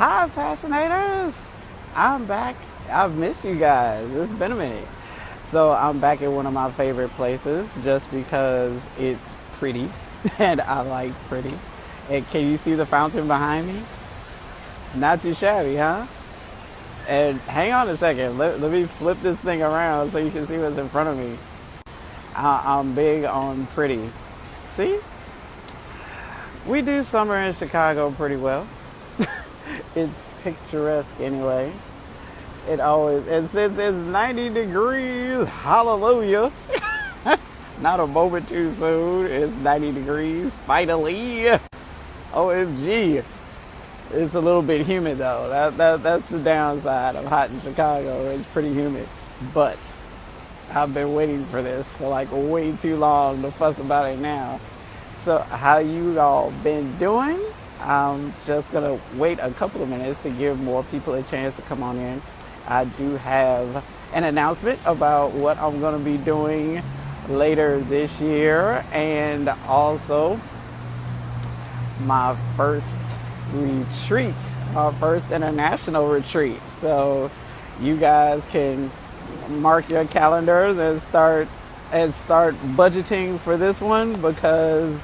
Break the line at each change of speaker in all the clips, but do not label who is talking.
Hi, Fascinators! I'm back. I've missed you guys. It's been a minute. So I'm back at one of my favorite places just because it's pretty and I like pretty. And can you see the fountain behind me? Not too shabby, huh? And hang on a second. Let me flip this thing around so you can see what's in front of me. I'm big on pretty. See? We do summer in Chicago pretty well. It's picturesque anyway. And since it's 90 degrees, hallelujah. Not a moment too soon. It's 90 degrees, finally. OMG. It's a little bit humid though. That's the downside of hot in Chicago. It's pretty humid. But I've been waiting for this for like way too long to fuss about it now. So how you all been doing? I'm just gonna wait a couple of minutes to give more people a chance to come on in. I do have an announcement about what I'm gonna be doing later this year, and also my first retreat, my first international retreat. So you guys can mark your calendars and start budgeting for this one, because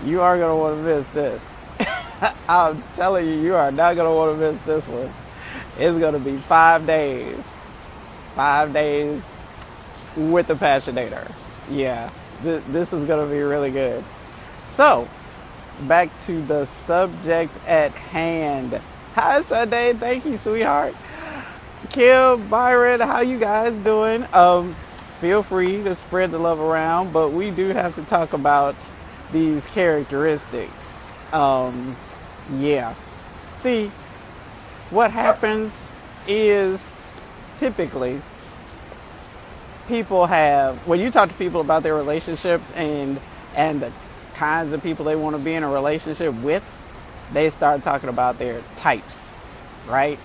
you are going to want to miss this. I'm telling you, you are not going to want to miss this one. It's going to be 5 days. 5 days with the Passionator. Yeah, this is going to be really good. So, back to the subject at hand. Hi, Sunday. Thank you, sweetheart. Kim, Byron, how you guys doing? Feel free to spread the love around, but we do have to talk about these characteristics. Yeah. See, what happens is typically people have, when you talk to people about their relationships and the kinds of people they want to be in a relationship with, they start talking about their types, right?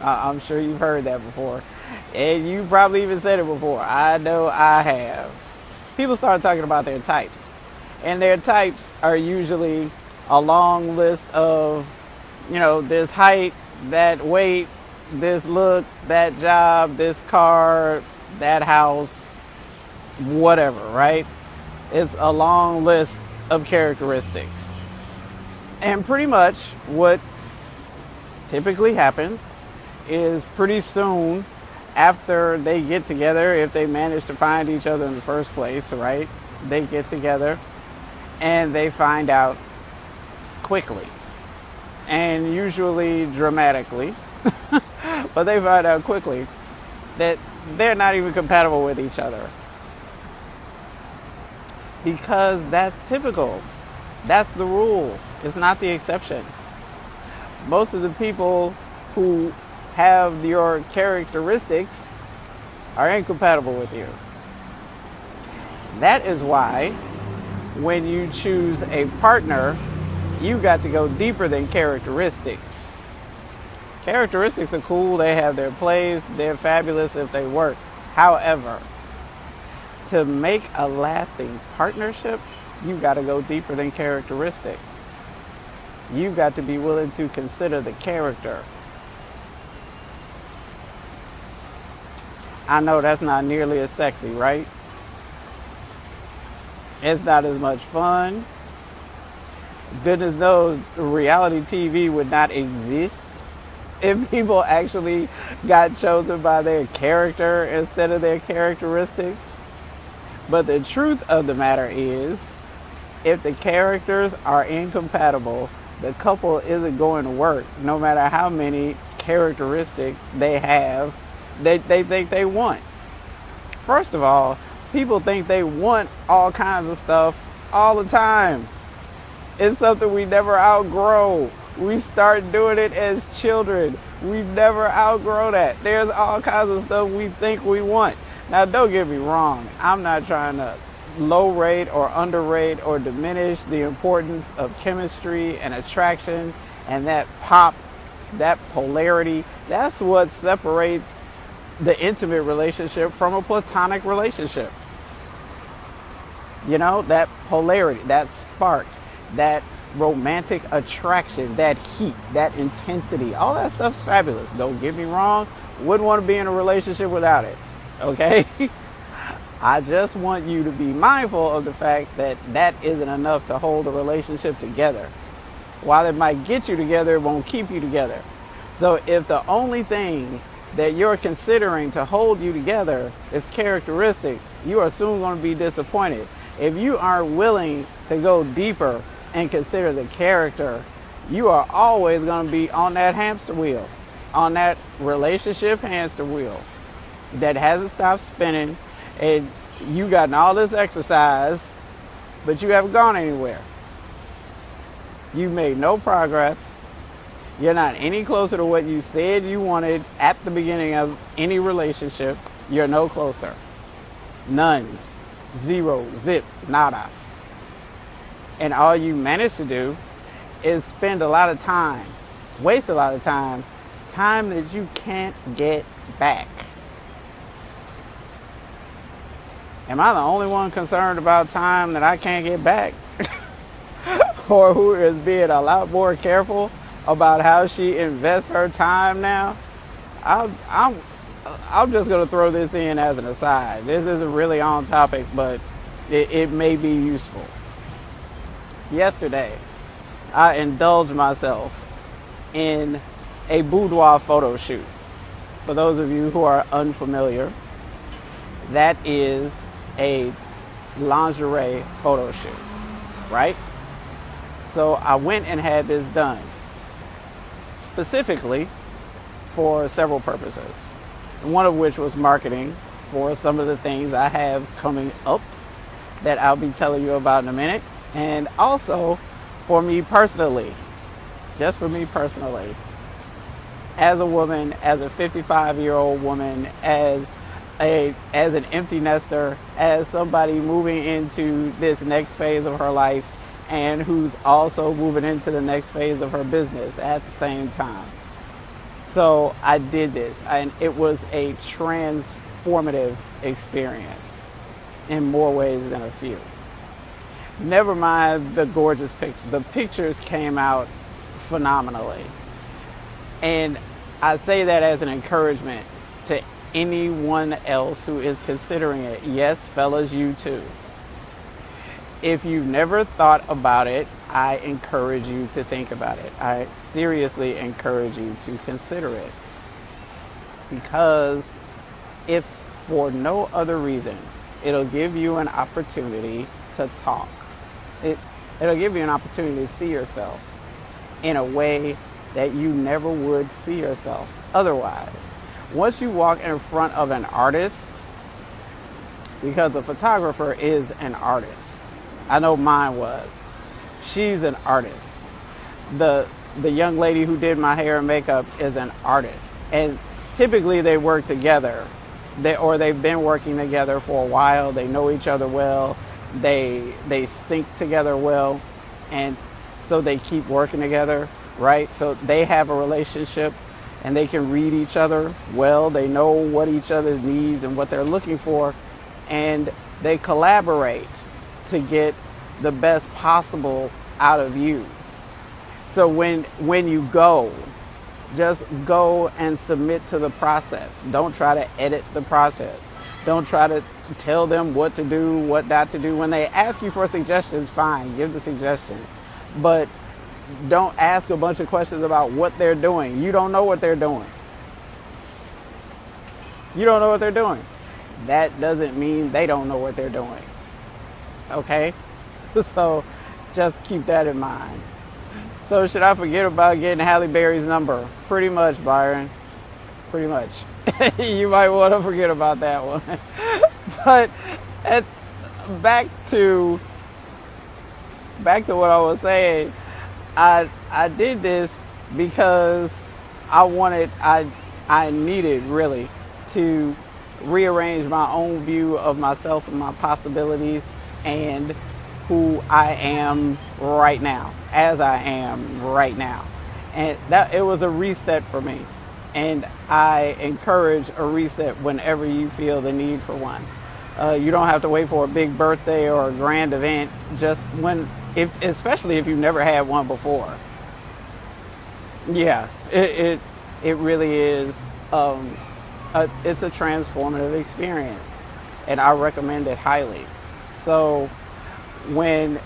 I'm sure you've heard that before. And you probably even said it before. I know I have. People start talking about their types. And their types are usually a long list of, this height, that weight, this look, that job, this car, that house, whatever, right? It's a long list of characteristics. And pretty much what typically happens is pretty soon after they get together, if they manage to find each other in the first place, right? They get together and they find out quickly and usually dramatically, but they find out quickly that they're not even compatible with each other. Because that's typical. That's the rule. It's not the exception. Most of the people who have your characteristics are incompatible with you. That is why when you choose a partner, you got to go deeper than characteristics. Characteristics are cool, they have their place, they're fabulous if they work. However, to make a lasting partnership, you got to go deeper than characteristics. You got to be willing to consider the character. I know that's not nearly as sexy, right? It's not as much fun. Goodness knows reality TV would not exist if people actually got chosen by their character instead of their characteristics. But the truth of the matter is, if the characters are incompatible, the couple isn't going to work, no matter how many characteristics they have that they think they want. First of all, people think they want all kinds of stuff all the time. It's something we never outgrow. We start doing it as children. We never outgrow that. There's all kinds of stuff we think we want. Now, don't get me wrong. I'm not trying to low rate or underrate or diminish the importance of chemistry and attraction and that pop, that polarity. That's what separates the intimate relationship from a platonic relationship. That polarity, that spark, that romantic attraction, that heat, that intensity, all that stuff's fabulous. Don't get me wrong. Wouldn't want to be in a relationship without it. Okay? I just want you to be mindful of the fact that that isn't enough to hold a relationship together. While it might get you together, it won't keep you together. So if the only thing that you're considering to hold you together is characteristics, you are soon going to be disappointed. If you aren't willing to go deeper and consider the character, you are always going to be on that hamster wheel, on that relationship hamster wheel that hasn't stopped spinning, and you gotten all this exercise, but you haven't gone anywhere. You've made no progress. You're not any closer to what you said you wanted at the beginning of any relationship. You're no closer. None. Zero. Zip. Nada. And all you manage to do is spend a lot of time, waste a lot of time that you can't get back. Am I the only one concerned about time that I can't get back? Or who is being a lot more careful about how she invests her time now? I'm just going to throw this in as an aside. This isn't really on topic, but it may be useful. Yesterday, I indulged myself in a boudoir photo shoot. For those of you who are unfamiliar, that is a lingerie photo shoot, right? So I went and had this done specifically for several purposes, one of which was marketing for some of the things I have coming up that I'll be telling you about in a minute, and also for me personally, just for me personally, as a woman, as a 55-year-old woman, as an empty nester, as somebody moving into this next phase of her life, and who's also moving into the next phase of her business at the same time. So I did this, and it was a transformative experience in more ways than a few. Never mind the gorgeous pictures. The pictures came out phenomenally. And I say that as an encouragement to anyone else who is considering it. Yes, fellas, you too. If you've never thought about it, I encourage you to think about it. I seriously encourage you to consider it. Because if for no other reason, it'll give you an opportunity to talk. It'll give you an opportunity to see yourself in a way that you never would see yourself otherwise. Once you walk in front of an artist, because a photographer is an artist. I know mine was. She's an artist. The young lady who did my hair and makeup is an artist. And typically they work together. They've been working together for a while. They know each other well. They sync together well. And so they keep working together, right? So they have a relationship and they can read each other well. They know what each other's needs and what they're looking for. And they collaborate to get the best possible out of you. So when you go, just go and submit to the process. Don't try to edit the process. Don't try to tell them what to do, what not to do. When they ask you for suggestions, fine, give the suggestions. But don't ask a bunch of questions about what they're doing. You don't know what they're doing. You don't know what they're doing. That doesn't mean they don't know what they're doing. Okay? So just keep that in mind. So should I forget about getting Halle Berry's number? Pretty much, Byron. Pretty much. You might want to forget about that one. But back to what I was saying. I did this because I needed really to rearrange my own view of myself and my possibilities and who I am right now, as I am right now. And that it was a reset for me. And I encourage a reset whenever you feel the need for one. You don't have to wait for a big birthday or a grand event. Just when especially if you've never had one before. Yeah, it really is. It's a transformative experience, and I recommend it highly. So when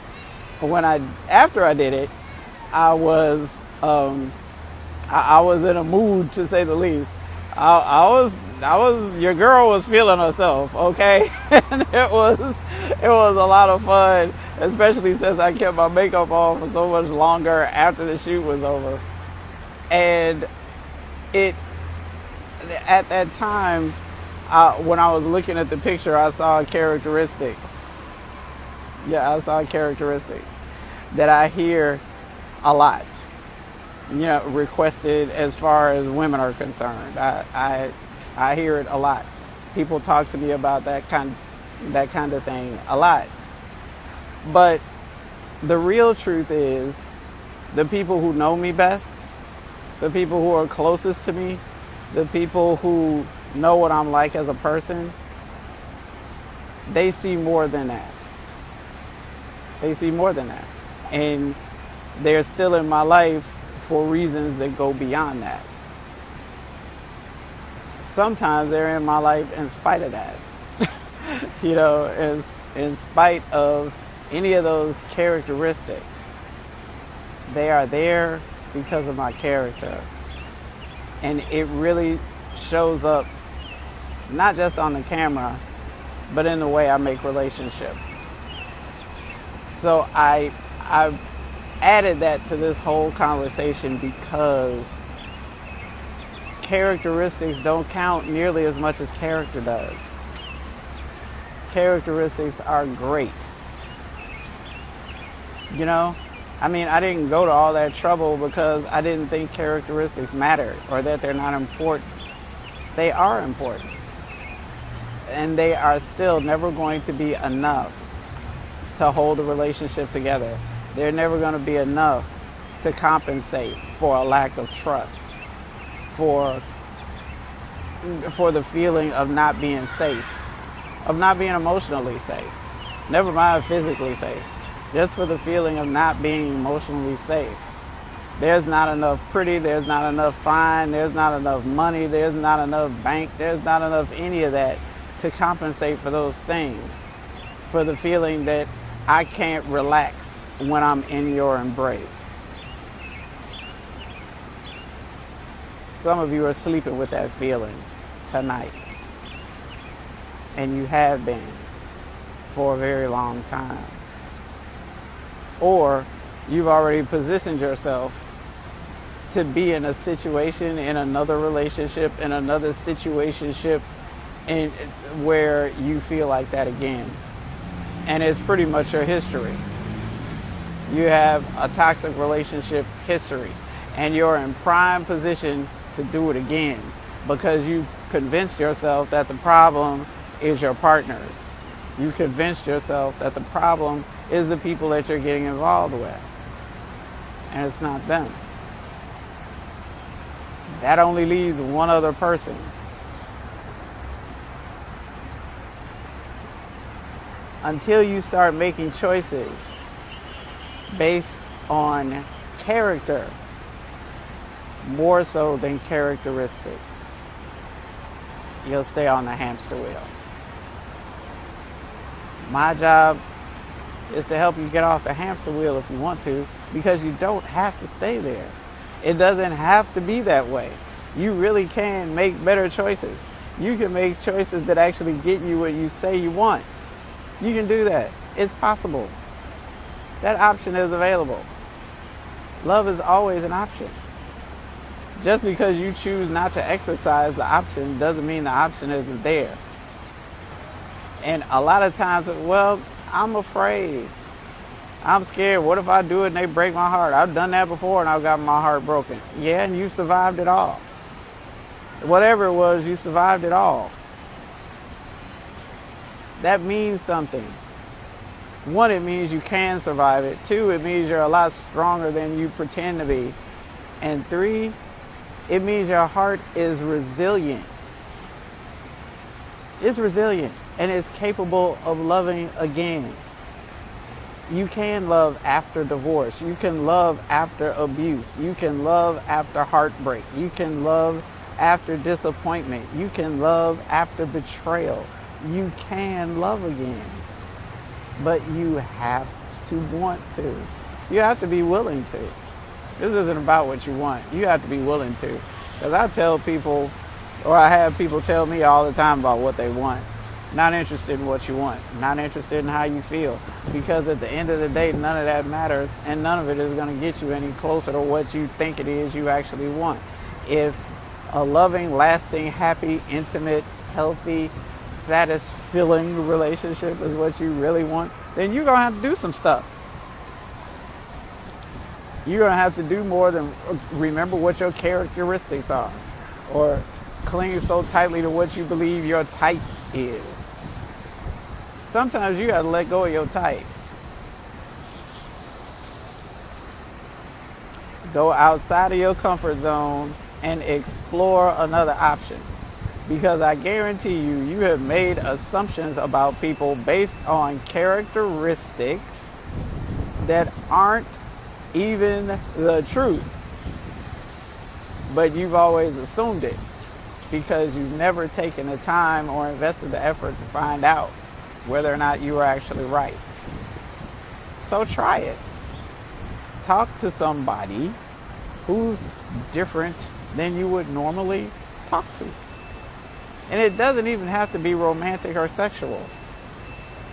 I after I did it, I was um, I was in a mood, to say the least. Your girl was feeling herself, okay, and it was a lot of fun, especially since I kept my makeup on for so much longer after the shoot was over. And it at that time, when I was looking at the picture, I saw characteristics. Yeah, I saw characteristics that I hear a lot. Requested as far as women are concerned. I hear it a lot. People talk to me about that kind of thing a lot. But the real truth is, the people who know me best, the people who are closest to me, the people who know what I'm like as a person, they see more than that. They see more than that. And they're still in my life for reasons that go beyond that. Sometimes they're in my life in spite of that. In spite of any of those characteristics. They are there because of my character. And it really shows up not just on the camera, but in the way I make relationships. So I've added that to this whole conversation because characteristics don't count nearly as much as character does. Characteristics are great. I didn't go to all that trouble because I didn't think characteristics mattered or that they're not important. They are important. And they are still never going to be enough to hold a relationship together. They're never going to be enough to compensate for a lack of trust, for the feeling of not being safe, of not being emotionally safe. Never mind physically safe. Just for the feeling of not being emotionally safe. There's not enough pretty, there's not enough fine, there's not enough money, there's not enough bank, there's not enough any of that to compensate for those things. For the feeling that I can't relax when I'm in your embrace. Some of you are sleeping with that feeling tonight. And you have been for a very long time. Or you've already positioned yourself to be in a situation, in another relationship, in another situationship, where you feel like that again. And it's pretty much your history. You have a toxic relationship history, and you're in prime position to do it again because you convinced yourself that the problem is your partners. You convinced yourself that the problem is the people that you're getting involved with. And it's not them. That only leaves one other person. Until you start making choices based on character, more so than characteristics, you'll stay on the hamster wheel. My job is to help you get off the hamster wheel if you want to, because you don't have to stay there. It doesn't have to be that way. You really can make better choices. You can make choices that actually get you what you say you want. You can do that. It's possible. That option is available. Love is always an option. Just because you choose not to exercise the option doesn't mean the option isn't there. And a lot of times, well, I'm afraid. I'm scared. What if I do it and they break my heart? I've done that before and I've got my heart broken. Yeah, and you survived it all. Whatever it was, you survived it all. That means something. One, it means you can survive it. Two, it means you're a lot stronger than you pretend to be. And three, it means your heart is resilient. It's resilient and it's capable of loving again. You can love after divorce. You can love after abuse. You can love after heartbreak. You can love after disappointment. You can love after betrayal. You can love again. But you have to want to. You have to be willing to. This isn't about what you want. You have to be willing to. Because I tell people, or I have people tell me all the time about what they want. Not interested in what you want. Not interested in how you feel. Because at the end of the day, none of that matters. And none of it is going to get you any closer to what you think it is you actually want. If a loving, lasting, happy, intimate, healthy, satisfying relationship is what you really want, then you're going to have to do some stuff. You're going to have to do more than remember what your characteristics are or cling so tightly to what you believe your type is. Sometimes you got to let go of your type. Go outside of your comfort zone and explore another option. Because I guarantee you, you have made assumptions about people based on characteristics that aren't even the truth. But you've always assumed it because you've never taken the time or invested the effort to find out whether or not you were actually right. So try it. Talk to somebody who's different than you would normally talk to. And it doesn't even have to be romantic or sexual.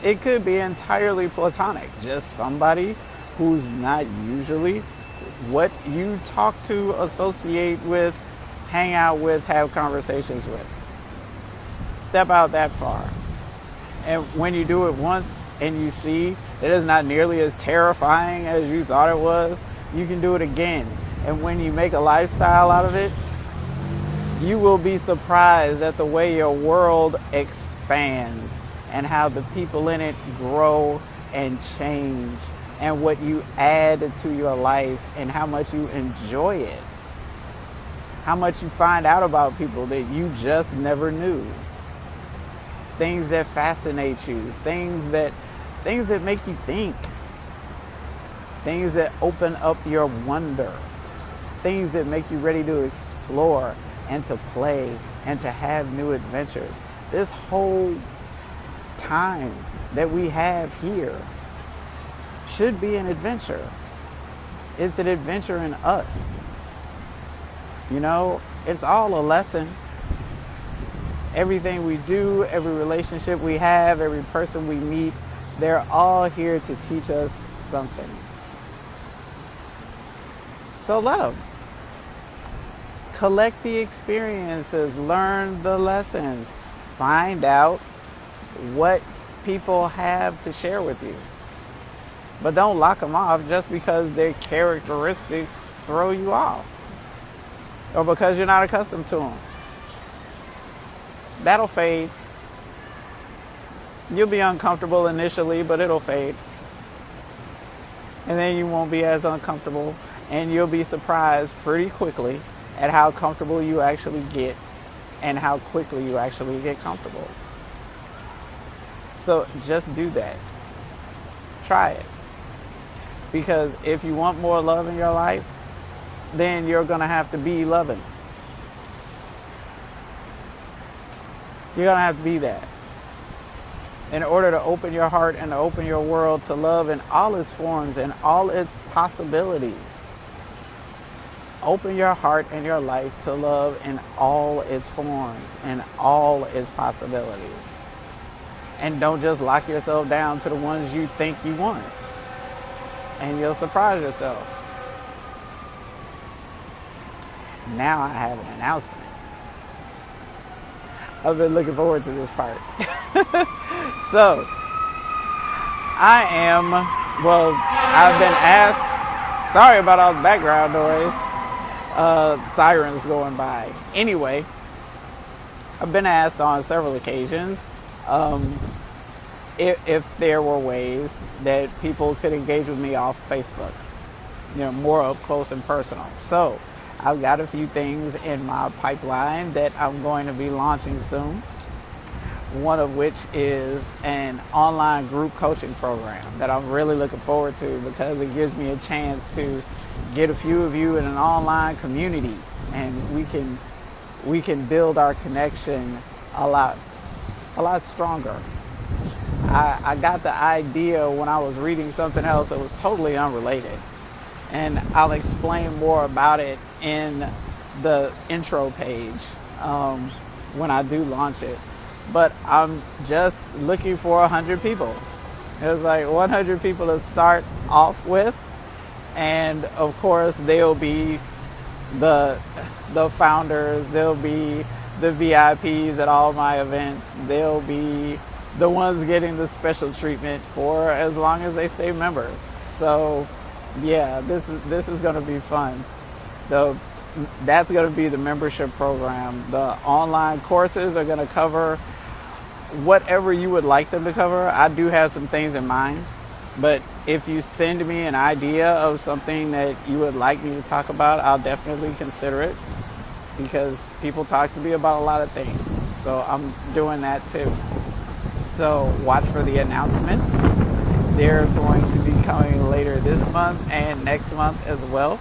It could be entirely platonic. Just somebody who's not usually what you talk to, associate with, hang out with, have conversations with. Step out that far. And when you do it once and you see that it's not nearly as terrifying as you thought it was, you can do it again. And when you make a lifestyle out of it, you will be surprised at the way your world expands and how the people in it grow and change and what you add to your life and how much you enjoy it. How much you find out about people that you just never knew. Things that fascinate you, things that make you think, things that open up your wonder, things that make you ready to explore and to play and to have new adventures. This whole time that we have here should be an adventure. It's an adventure in us. You know, it's all a lesson. Everything we do, every relationship we have, every person we meet, they're all here to teach us something. So let them. Collect the experiences, learn the lessons, find out what people have to share with you. But don't lock them off just because their characteristics throw you off or because you're not accustomed to them. That'll fade. You'll be uncomfortable initially, but it'll fade. And then you won't be as uncomfortable, and you'll be surprised pretty quickly at how comfortable you actually get and how quickly you actually get comfortable. So just do that. Try it. Because if you want more love in your life, then you're going to have to be loving. You're going to have to be that. In order to open your heart and to open your world to love in all its forms and all its possibilities. Open your heart and your life to love in all its forms and all its possibilities. And don't just lock yourself down to the ones you think you want. And you'll surprise yourself. Now I have an announcement. I've been looking forward to this part. So, I've been asked, sorry about all the background noise, sirens going by. Anyway, I've been asked on several occasions if there were ways that people could engage with me off Facebook, more up close and personal. So, I've got a few things in my pipeline that I'm going to be launching soon. one of which is an online group coaching program that I'm really looking forward to because it gives me a chance to get a few of you in an online community, and we can build our connection a lot stronger. I got the idea when I was reading something else that was totally unrelated, and I'll explain more about it in the intro page when I do launch it. But I'm just looking for 100 people. It's like 100 people to start off with, and of course they'll be the founders, they'll be the VIPs at all my events, they'll be the ones getting the special treatment for as long as they stay members. So yeah, this is going to be fun. That's going to be the membership program. The online courses are going to cover whatever you would like them to cover. I do have some things in mind, but if you send me an idea of something that you would like me to talk about, I'll definitely consider it, because people talk to me about a lot of things. So I'm doing that too. So watch for the announcements. They're going to be coming later this month and next month as well.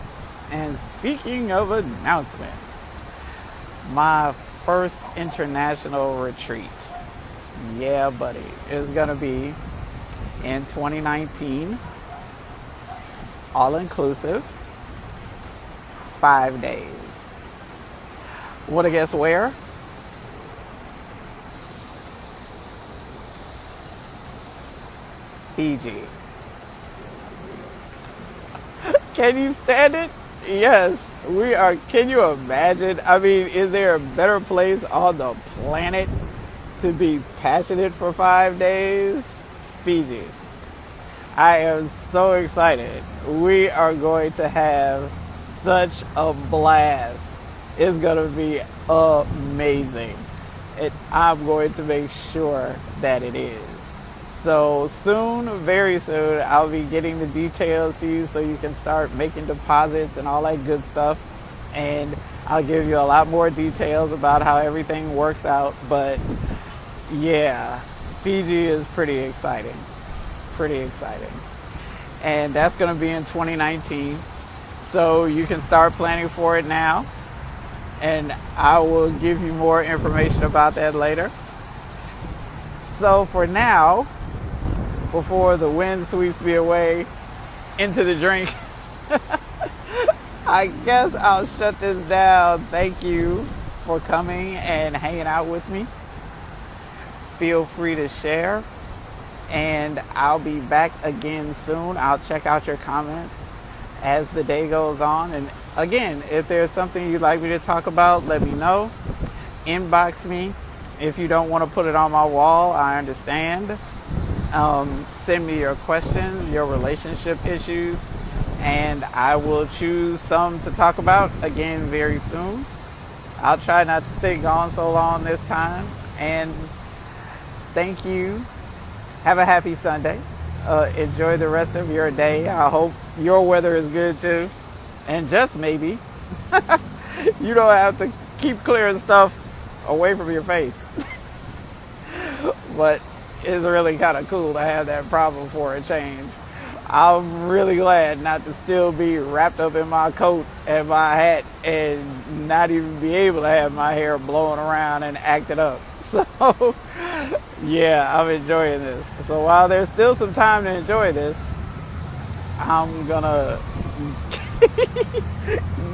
And speaking of announcements, my first international retreat, yeah buddy, is going to be in 2019, all inclusive, 5 days. Want to guess where? Fiji. Can you stand it? Yes, we are. Can you imagine? I mean, is there a better place on the planet to be passionate for 5 days? Fiji. I am so excited. We are going to have such a blast. It's going to be amazing. I'm going to make sure that it is. So soon, very soon, I'll be getting the details to you so you can start making deposits and all that good stuff. And I'll give you a lot more details about how everything works out. But yeah, Fiji is pretty exciting. Pretty exciting. And that's going to be in 2019. So you can start planning for it now. And I will give you more information about that later. So for now, before the wind sweeps me away into the drink, I guess I'll shut this down. Thank you for coming and hanging out with me. Feel free to share, and I'll be back again soon. I'll check out your comments as the day goes on. And again, if there's something you'd like me to talk about, let me know. Inbox me. If you don't want to put it on my wall, I understand. Send me your questions, your relationship issues, and I will choose some to talk about again very soon. I'll try not to stay gone so long this time. And thank you. Have a happy Sunday. Enjoy the rest of your day. I hope your weather is good too. And just maybe, you don't have to keep clearing stuff away from your face. But it's really kind of cool to have that problem for a change. I'm really glad not to still be wrapped up in my coat and my hat and not even be able to have my hair blowing around and acting up. So yeah, I'm enjoying this. So while there's still some time to enjoy this, I'm gonna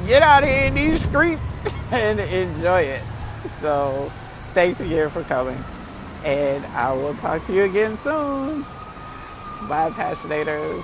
get out here in these streets and enjoy it. So thanks again for coming, and I will talk to you again soon. Bye, Passionators.